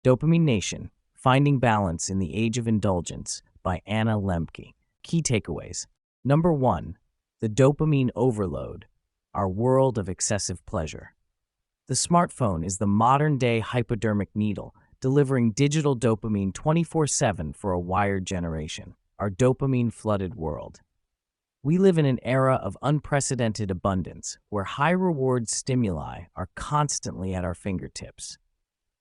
Dopamine Nation, Finding Balance in the Age of Indulgence by Anna Lembke. Key takeaways. Number 1. The dopamine overload, our world of excessive pleasure. The smartphone is the modern-day hypodermic needle, delivering digital dopamine 24/7 for a wired generation, our dopamine-flooded world. We live in an era of unprecedented abundance, where high-reward stimuli are constantly at our fingertips.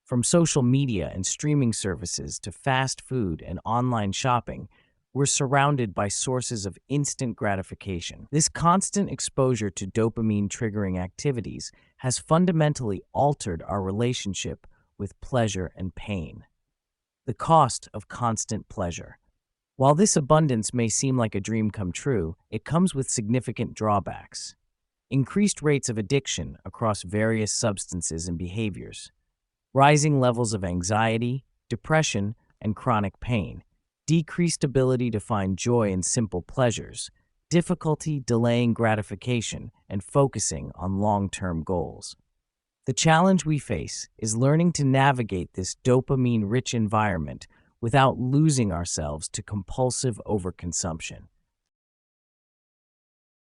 From social media and streaming services to fast food and online shopping, we're surrounded by sources of instant gratification. This constant exposure to dopamine-triggering activities has fundamentally altered our relationship with pleasure and pain. The cost of constant pleasure. While this abundance may seem like a dream come true, it comes with significant drawbacks. Increased rates of addiction across various substances and behaviors. Rising levels of anxiety, depression, and chronic pain. Decreased ability to find joy in simple pleasures, difficulty delaying gratification and focusing on long-term goals. The challenge we face is learning to navigate this dopamine-rich environment without losing ourselves to compulsive overconsumption.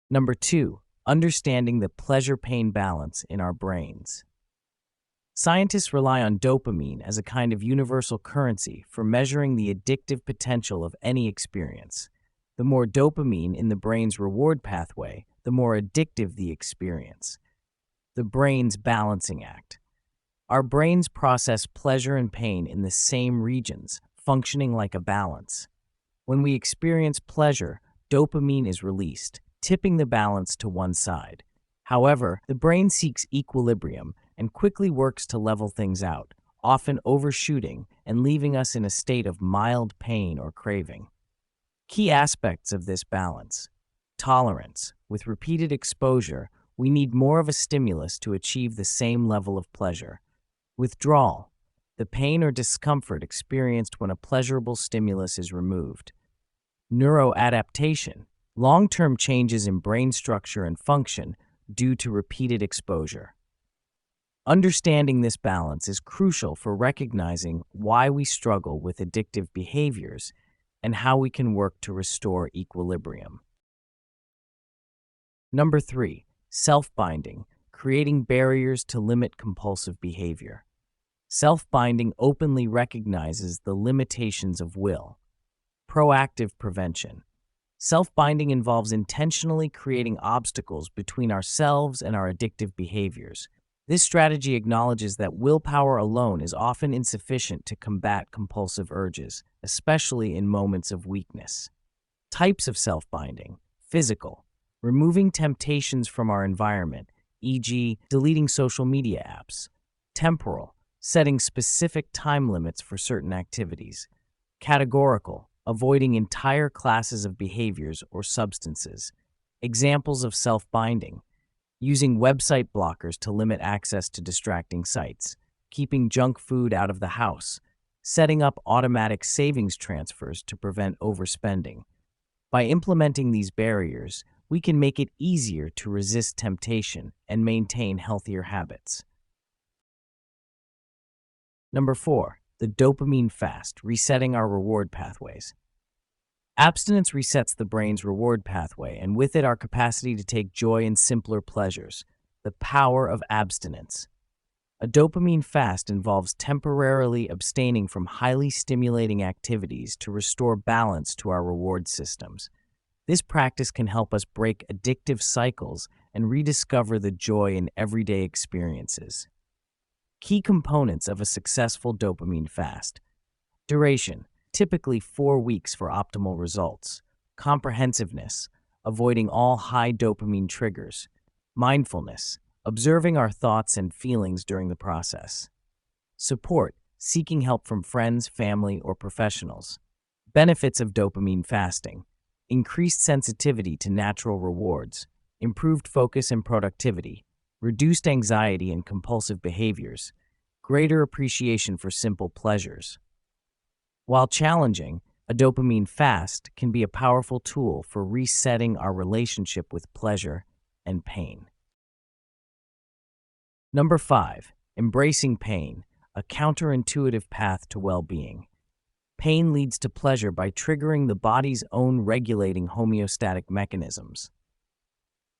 Number 2, understanding the pleasure-pain balance in our brains. Scientists rely on dopamine as a kind of universal currency for measuring the addictive potential of any experience. The more dopamine in the brain's reward pathway, the more addictive the experience. The brain's balancing act. Our brains process pleasure and pain in the same regions, functioning like a balance. When we experience pleasure, dopamine is released, tipping the balance to one side. However, the brain seeks equilibrium and quickly works to level things out, often overshooting and leaving us in a state of mild pain or craving. Key aspects of this balance. Tolerance. With repeated exposure, we need more of a stimulus to achieve the same level of pleasure. Withdrawal. The pain or discomfort experienced when a pleasurable stimulus is removed. Neuroadaptation. Long-term changes in brain structure and function due to repeated exposure. Understanding this balance is crucial for recognizing why we struggle with addictive behaviors and how we can work to restore equilibrium. Number 3, self-binding, creating barriers to limit compulsive behavior. Self-binding openly recognizes the limitations of will. Proactive prevention. Self-binding involves intentionally creating obstacles between ourselves and our addictive behaviors. This strategy acknowledges that willpower alone is often insufficient to combat compulsive urges, especially in moments of weakness. Types of self-binding. Physical. Removing temptations from our environment, e.g., deleting social media apps. Temporal. Setting specific time limits for certain activities. Categorical. Avoiding entire classes of behaviors or substances. Examples of self-binding. Using website blockers to limit access to distracting sites, keeping junk food out of the house, setting up automatic savings transfers to prevent overspending. By implementing these barriers, we can make it easier to resist temptation and maintain healthier habits. Number 4, the dopamine fast, resetting our reward pathways. Abstinence resets the brain's reward pathway, and with it our capacity to take joy in simpler pleasures. The power of abstinence. A dopamine fast involves temporarily abstaining from highly stimulating activities to restore balance to our reward systems. This practice can help us break addictive cycles and rediscover the joy in everyday experiences. Key components of a successful dopamine fast. Duration. Typically 4 weeks for optimal results. Comprehensiveness, avoiding all high dopamine triggers. Mindfulness, observing our thoughts and feelings during the process. Support, seeking help from friends, family, or professionals. Benefits of dopamine fasting. Increased sensitivity to natural rewards, improved focus and productivity, reduced anxiety and compulsive behaviors, greater appreciation for simple pleasures. While challenging, a dopamine fast can be a powerful tool for resetting our relationship with pleasure and pain. Number 5, embracing pain, a counterintuitive path to well-being. Pain leads to pleasure by triggering the body's own regulating homeostatic mechanisms.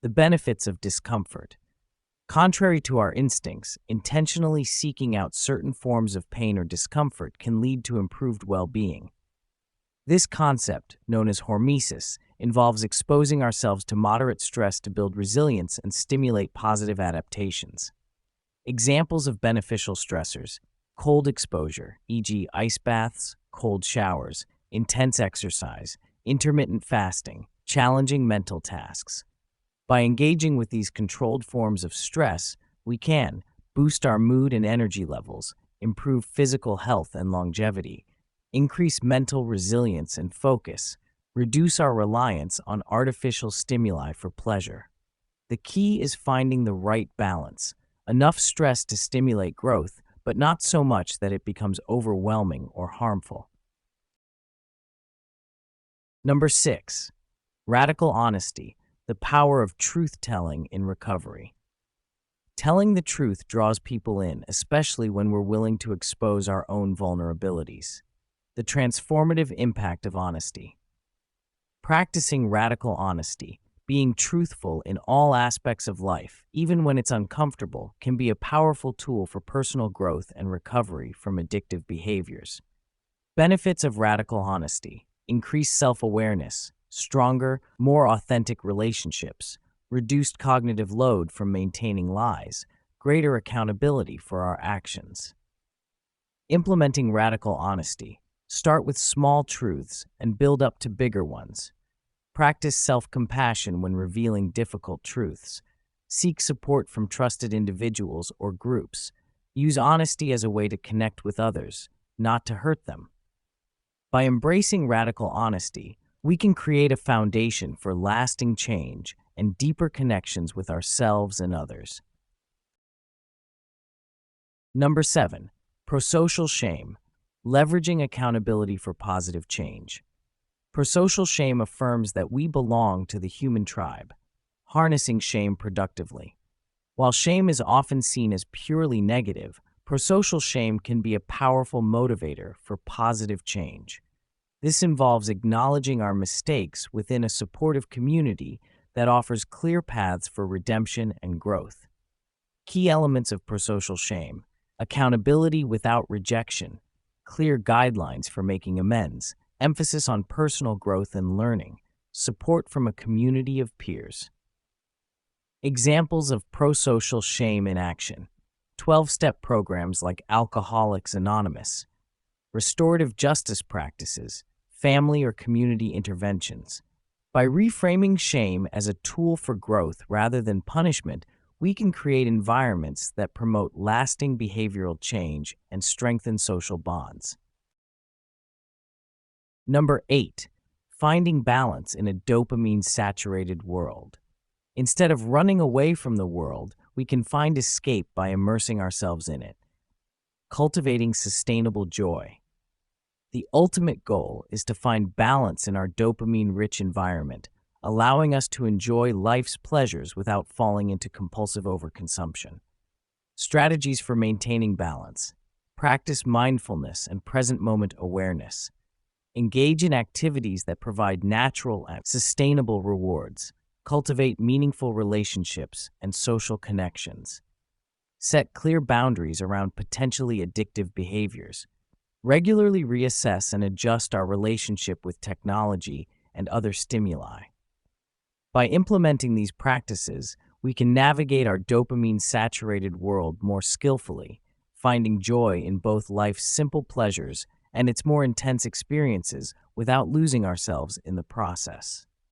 The benefits of discomfort. Contrary to our instincts, intentionally seeking out certain forms of pain or discomfort can lead to improved well-being. This concept, known as hormesis, involves exposing ourselves to moderate stress to build resilience and stimulate positive adaptations. Examples of beneficial stressors: cold exposure, e.g., ice baths, cold showers, intense exercise, intermittent fasting, challenging mental tasks. By engaging with these controlled forms of stress, we can boost our mood and energy levels, improve physical health and longevity, increase mental resilience and focus, reduce our reliance on artificial stimuli for pleasure. The key is finding the right balance, enough stress to stimulate growth, but not so much that it becomes overwhelming or harmful. Number 6. Radical honesty, the power of truth-telling in recovery. Telling the truth draws people in, especially when we're willing to expose our own vulnerabilities. The transformative impact of honesty. Practicing radical honesty, being truthful in all aspects of life, even when it's uncomfortable, can be a powerful tool for personal growth and recovery from addictive behaviors. Benefits of radical honesty: increased self-awareness, stronger, more authentic relationships, reduced cognitive load from maintaining lies, greater accountability for our actions. Implementing radical honesty. Start with small truths and build up to bigger ones. Practice self-compassion when revealing difficult truths. Seek support from trusted individuals or groups. Use honesty as a way to connect with others, not to hurt them. By embracing radical honesty, we can create a foundation for lasting change and deeper connections with ourselves and others. Number 7. Prosocial shame, leveraging accountability for positive change. Prosocial shame affirms that we belong to the human tribe, harnessing shame productively. While shame is often seen as purely negative, prosocial shame can be a powerful motivator for positive change. This involves acknowledging our mistakes within a supportive community that offers clear paths for redemption and growth. Key elements of prosocial shame: accountability without rejection, clear guidelines for making amends, emphasis on personal growth and learning, support from a community of peers. Examples of prosocial shame in action: 12-step programs like Alcoholics Anonymous, restorative justice practices, family or community interventions. By reframing shame as a tool for growth rather than punishment, we can create environments that promote lasting behavioral change and strengthen social bonds. Number 8. Finding balance in a dopamine-saturated world. Instead of running away from the world, we can find escape by immersing ourselves in it. Cultivating sustainable joy. The ultimate goal is to find balance in our dopamine-rich environment, allowing us to enjoy life's pleasures without falling into compulsive overconsumption. Strategies for maintaining balance. Practice mindfulness and present moment awareness. Engage in activities that provide natural and sustainable rewards. Cultivate meaningful relationships and social connections. Set clear boundaries around potentially addictive behaviors. Regularly reassess and adjust our relationship with technology and other stimuli. By implementing these practices, we can navigate our dopamine-saturated world more skillfully, finding joy in both life's simple pleasures and its more intense experiences without losing ourselves in the process.